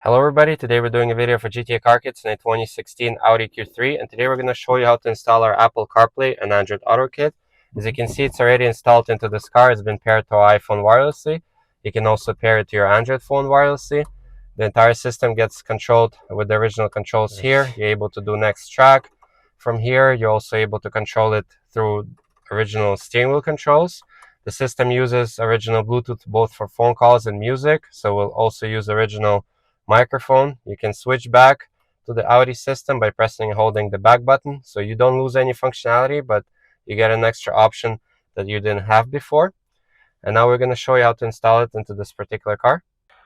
Hello everybody, today we're doing a video for GTA Car Kits in a 2016 Audi Q3, and today we're going to show you how to install our Apple CarPlay and Android Auto kit. As you can see, it's already installed into this car. It's been paired to our iPhone wirelessly. You can also pair it to your Android phone wirelessly. The entire system gets controlled with the original controls here. You're able to do next track. From here, you're also able to control it through original steering wheel controls. The system uses original Bluetooth both for phone calls and music, so we'll also use original microphone. You can switch back to the Audi system by pressing and holding the back button, so you don't lose any functionality, but you get an extra option that you didn't have before. And now we're going to show you how to install it into this particular car.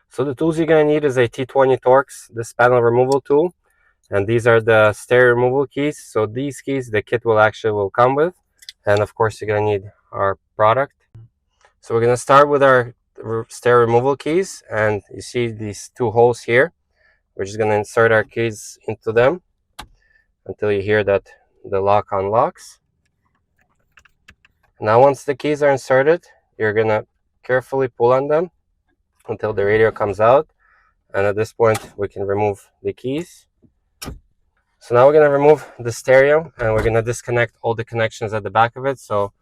So the tools you're going to need is a T20 Torx, this panel removal tool, and these are the stereo removal keys. So these keys the kit will come with, and of course you're going to need our product. So we're going to start with our stereo removal keys, and you see these two holes here. We're just going to insert our keys into them until you hear that the lock unlocks. Now once the keys are inserted, you're going to carefully pull on them until the radio comes out, and at this point we can remove the keys. So now we're going to remove the stereo, and we're going to disconnect all the connections at the back of it. So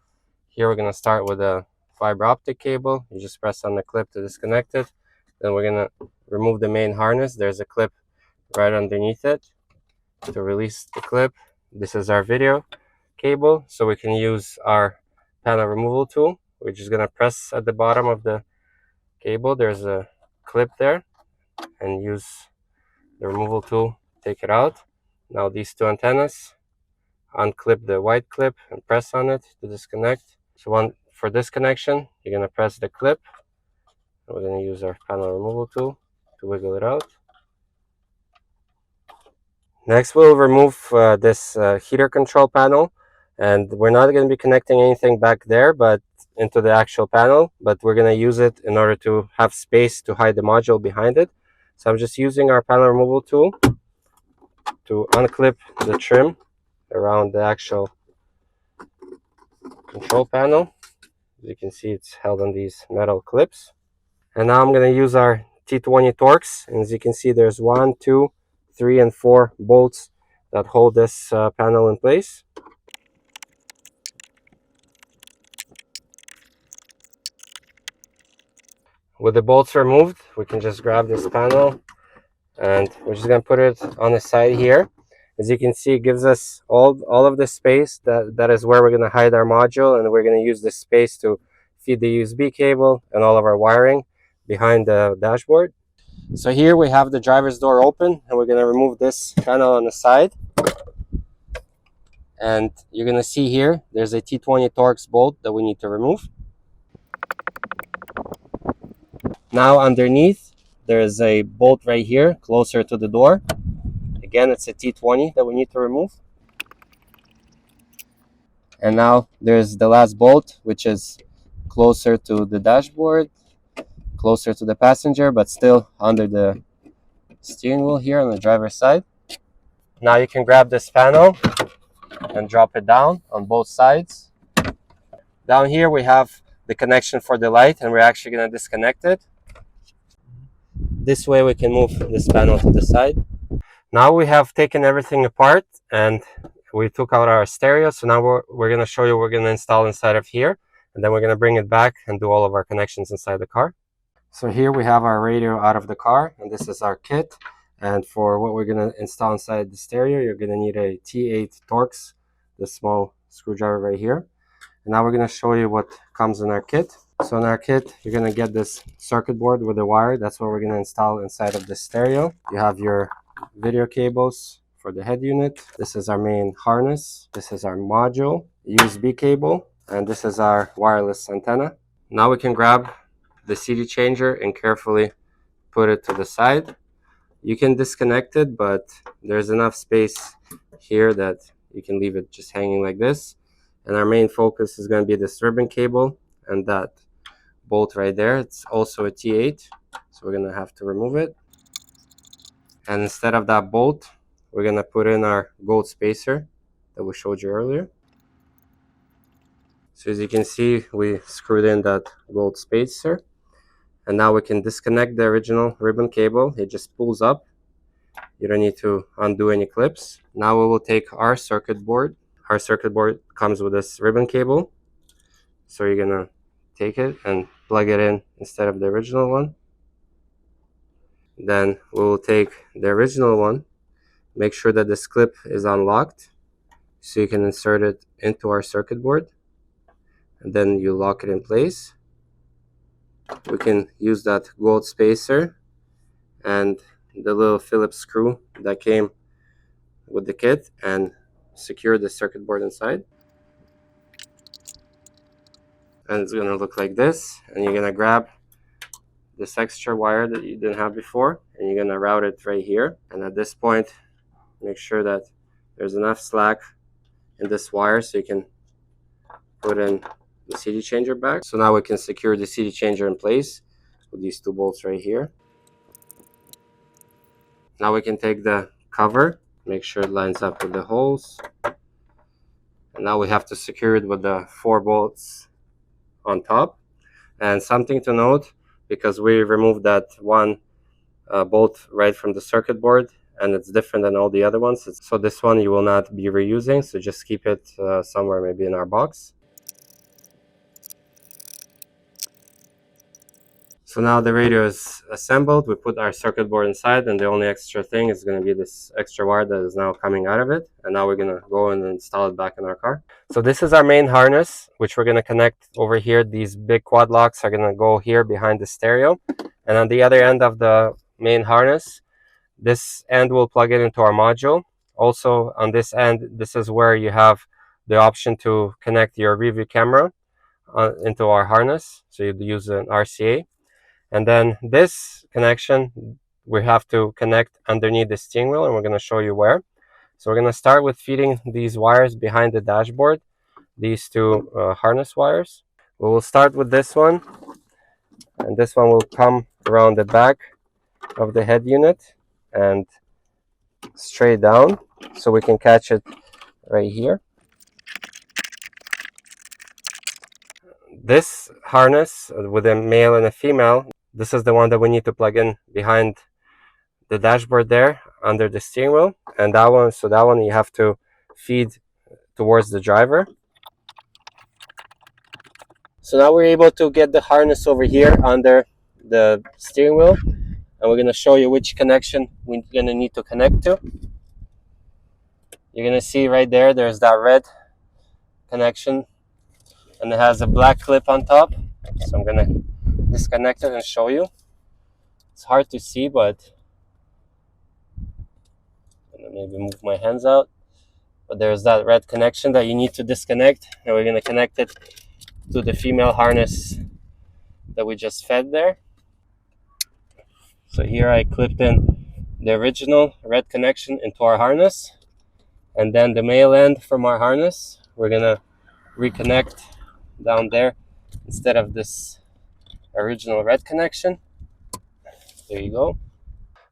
here we're going to start with a fiber optic cable. You just press on the clip to disconnect it. Then we're going to remove the main harness. There's a clip right underneath it to release the clip. This is our video cable, so we can use our panel removal tool. We're just going to press at the bottom of the cable. There's a clip there, and use the removal tool to take it out. Now these two antennas, unclip the white clip and press on it to disconnect. So for this connection, you're going to press the clip. We're going to use our panel removal tool to wiggle it out. Next, we'll remove this heater control panel, and we're not going to be connecting anything back there but into the actual panel, but we're going to use it in order to have space to hide the module behind it. So I'm just using our panel removal tool to unclip the trim around the actual control panel. As you can see, it's held on these metal clips. And now I'm going to use our T20 Torx, and as you can see, there's 1, 2, 3, and 4 bolts that hold this panel in place. With the bolts removed, we can just grab this panel, and we're just going to put it on the side here. As you can see, it gives us all of the space. That is where we're going to hide our module, and we're going to use this space to feed the USB cable and all of our wiring behind the dashboard. So here we have the driver's door open, and we're going to remove this panel on the side. And you're going to see here, there's a T20 Torx bolt that we need to remove. Now underneath, there's a bolt right here, closer to the door. Again, it's a T20 that we need to remove. And now there's the last bolt, which is closer to the dashboard, closer to the passenger, but still under the steering wheel here on the driver's side. Now you can grab this panel and drop it down on both sides. Down here we have the connection for the light, and we're actually going to disconnect it. This way we can move this panel to the side. Now we have taken everything apart and we took out our stereo. So now we're going to show you what we're going to install inside of here, and then we're going to bring it back and do all of our connections inside the car. So here we have our radio out of the car, and this is our kit. And for what we're going to install inside the stereo, you're going to need a T8 Torx, the small screwdriver right here. And now we're going to show you what comes in our kit. So in our kit, you're going to get this circuit board with a wire. That's what we're going to install inside of the stereo. You have your video cables for the head unit. This is our main harness. This is our module, USB cable, and this is our wireless antenna. Now we can grab the CD changer and carefully put it to the side. You can disconnect it, but there's enough space here that you can leave it just hanging like this. And our main focus is going to be this ribbon cable and that bolt right there. It's also a T8, so we're going to have to remove it. And instead of that bolt, we're going to put in our gold spacer that we showed you earlier. So as you can see, we screwed in that gold spacer. And now we can disconnect the original ribbon cable. It just pulls up. You don't need to undo any clips. Now we will take our circuit board. Our circuit board comes with this ribbon cable. So you're gonna take it and plug it in instead of the original one. Then we will take the original one, make sure that this clip is unlocked so you can insert it into our circuit board, and then you lock it in place. We can use that gold spacer and the little Phillips screw that came with the kit and secure the circuit board inside. And it's gonna look like this, and you're gonna grab this extra wire that you didn't have before, and you're gonna route it right here. And at this point, make sure that there's enough slack in this wire so you can put in the CD changer back. So now we can secure the CD changer in place with these two bolts right here. Now we can take the cover, make sure it lines up with the holes. And now we have to secure it with the 4 bolts on top. And something to note, because we removed that one bolt right from the circuit board, and it's different than all the other ones. So this one you will not be reusing, so just keep it somewhere maybe in our box. So now the radio is assembled. We put our circuit board inside, and the only extra thing is going to be this extra wire that is now coming out of it. And now we're going to go and install it back in our car. So this is our main harness, which we're going to connect over here. These big quad locks are going to go here behind the stereo. And on the other end of the main harness, this end will plug it into our module. Also on this end, this is where you have the option to connect your review camera into our harness. So you'd use an RCA. And then this connection, we have to connect underneath the steering wheel, and we're going to show you where. So we're going to start with feeding these wires behind the dashboard, these two harness wires. We will start with this one, and this one will come around the back of the head unit and straight down, so we can catch it right here. This harness with a male and a female, this is the one that we need to plug in behind the dashboard there under the steering wheel, and that one, so that one you have to feed towards the driver. So now we're able to get the harness over here under the steering wheel, and we're going to show you which connection we're going to need to connect to. You're going to see right there, there's that red connection, and it has a black clip on top. So I'm going to disconnect it and show you. It's hard to see, but I'm going to maybe move my hands out. But there's that red connection that you need to disconnect, and we're going to connect it to the female harness that we just fed there. So here I clipped in the original red connection into our harness, and then the male end from our harness we're gonna reconnect down there instead of this original red connection. There you go.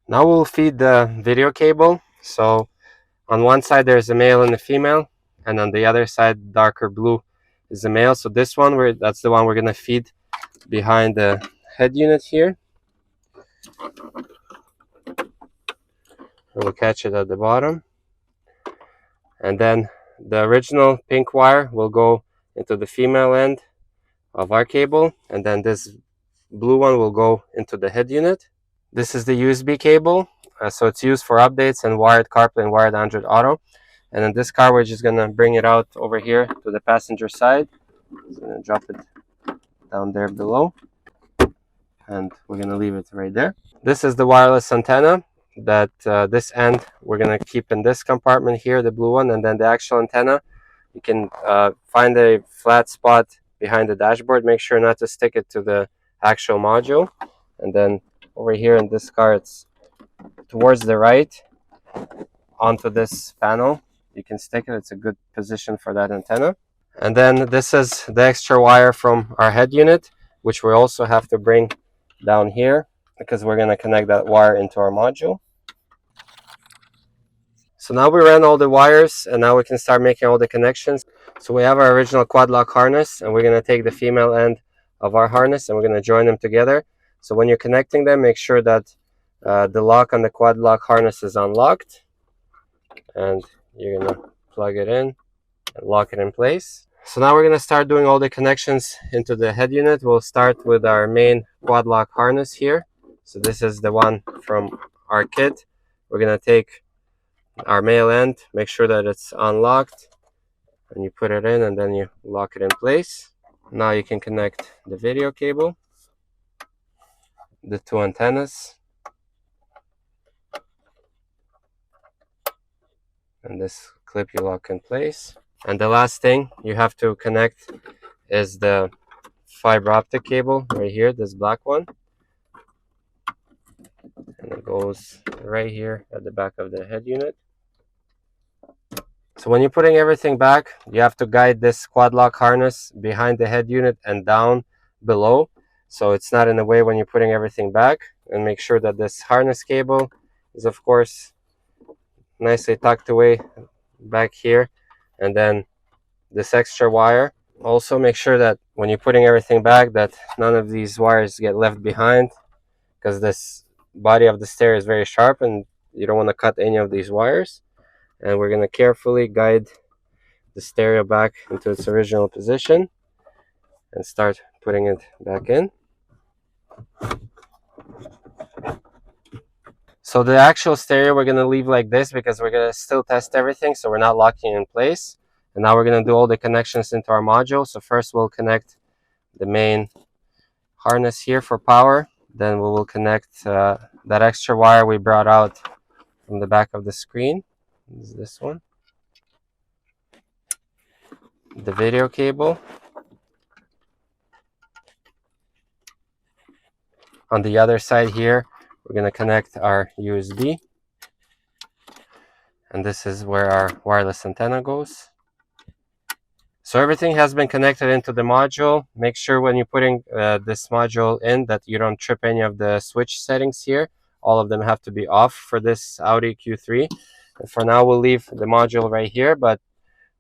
Now we'll feed the video cable. So on one side there's a male and a female, and on the other side, darker blue, is the male. So this one, that's the one we're gonna feed behind the head unit here. We'll catch it at the bottom, and then the original pink wire will go into the female end of our cable, and then this blue one will go into the head unit. This is the USB cable, so it's used for updates and wired CarPlay and wired AndroidAuto. And in this car, we're just gonna bring it out over here to the passenger side. So I'm gonna drop it down there below, and we're gonna leave it right there. This is the wireless antenna that this end we're gonna keep in this compartment here, the blue one, and then the actual antenna, you can find a flat spot behind the dashboard. Make sure not to stick it to the actual module. And then over here in this car, it's towards the right onto this panel. You can stick it. It's a good position for that antenna. And then this is the extra wire from our head unit, which we also have to bring down here because we're going to connect that wire into our module. So now we ran all the wires, and now we can start making all the connections. So we have our original quad lock harness, and we're going to take the female end of our harness and we're going to join them together. So when you're connecting them, make sure that the lock on the quad lock harness is unlocked, and you're gonna plug it in and lock it in place. So now we're gonna start doing all the connections into the head unit. We'll start with our main quad lock harness here. So this is the one from our kit. We're gonna take our male end, make sure that it's unlocked, and you put it in and then you lock it in place. Now you can connect the video cable, the two antennas, and this clip you lock in place. And the last thing you have to connect is the fiber optic cable right here, this black one. And it goes right here at the back of the head unit. So when you're putting everything back, you have to guide this quad lock harness behind the head unit and down below, so it's not in the way when you're putting everything back. And make sure that this harness cable is, of course, nicely tucked away back here. And then this extra wire, also make sure that when you're putting everything back that none of these wires get left behind, because this body of the stair is very sharp and you don't want to cut any of these wires. And we're going to carefully guide the stereo back into its original position and start putting it back in. So the actual stereo we're going to leave like this because we're going to still test everything, so we're not locking it in place. And now we're going to do all the connections into our module. So first we'll connect the main harness here for power. Then we will connect that extra wire we brought out from the back of the screen. Is this one. The video cable. On the other side here, we're going to connect our USB. And this is where our wireless antenna goes. So everything has been connected into the module. Make sure when you're putting this module in that you don't trip any of the switch settings here. All of them have to be off for this Audi Q3. And for now, we'll leave the module right here, but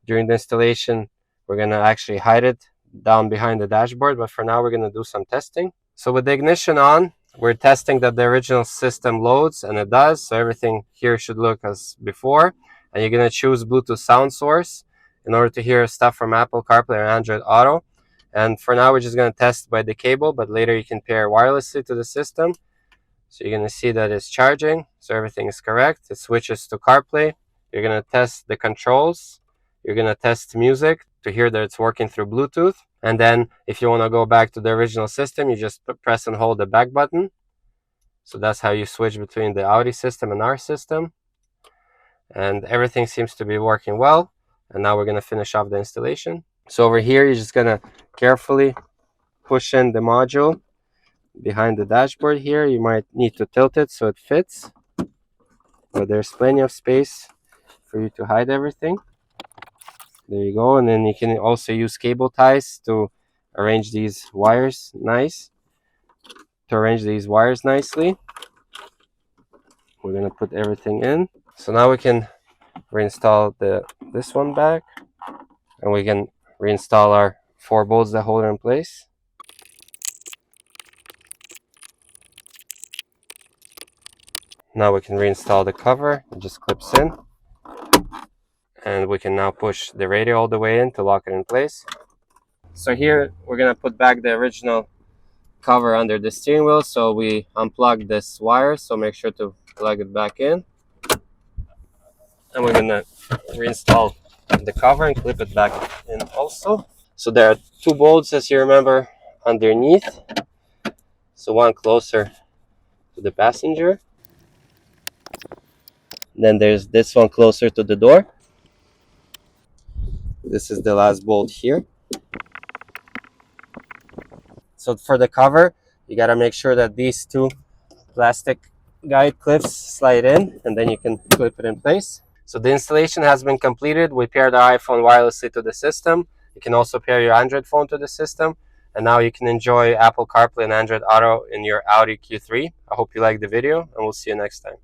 during the installation, we're going to actually hide it down behind the dashboard. But for now, we're going to do some testing. So with the ignition on, we're testing that the original system loads, and it does. So everything here should look as before. And you're going to choose Bluetooth sound source in order to hear stuff from Apple CarPlay or Android Auto. And for now, we're just going to test by the cable, but later you can pair wirelessly to the system. So you're going to see that it's charging. So everything is correct. It switches to CarPlay. You're going to test the controls. You're going to test music to hear that it's working through Bluetooth. And then if you want to go back to the original system, you just press and hold the back button. So that's how you switch between the Audi system and our system. And everything seems to be working well. And now we're going to finish off the installation. So over here, you're just going to carefully push in the module behind the dashboard here. You might need to tilt it so it fits, but there's plenty of space for you to hide everything. There you go. And then you can also use cable ties to arrange these wires nicely. We're going to put everything in. So now we can reinstall this one back, and we can reinstall our 4 bolts that hold it in place. Now we can reinstall the cover. It just clips in. And we can now push the radio all the way in to lock it in place. So here we're going to put back the original cover under the steering wheel. So we unplug this wire, so make sure to plug it back in. And we're going to reinstall the cover and clip it back in also. So there are 2 bolts, as you remember, underneath. So one closer to the passenger. Then there's this one closer to the door. This is the last bolt here. So for the cover, you got to make sure that these 2 plastic guide clips slide in, and then you can clip it in place. So the installation has been completed. We paired our iPhone wirelessly to the system. You can also pair your Android phone to the system. And now you can enjoy Apple CarPlay and Android Auto in your Audi Q3. I hope you liked the video, and we'll see you next time.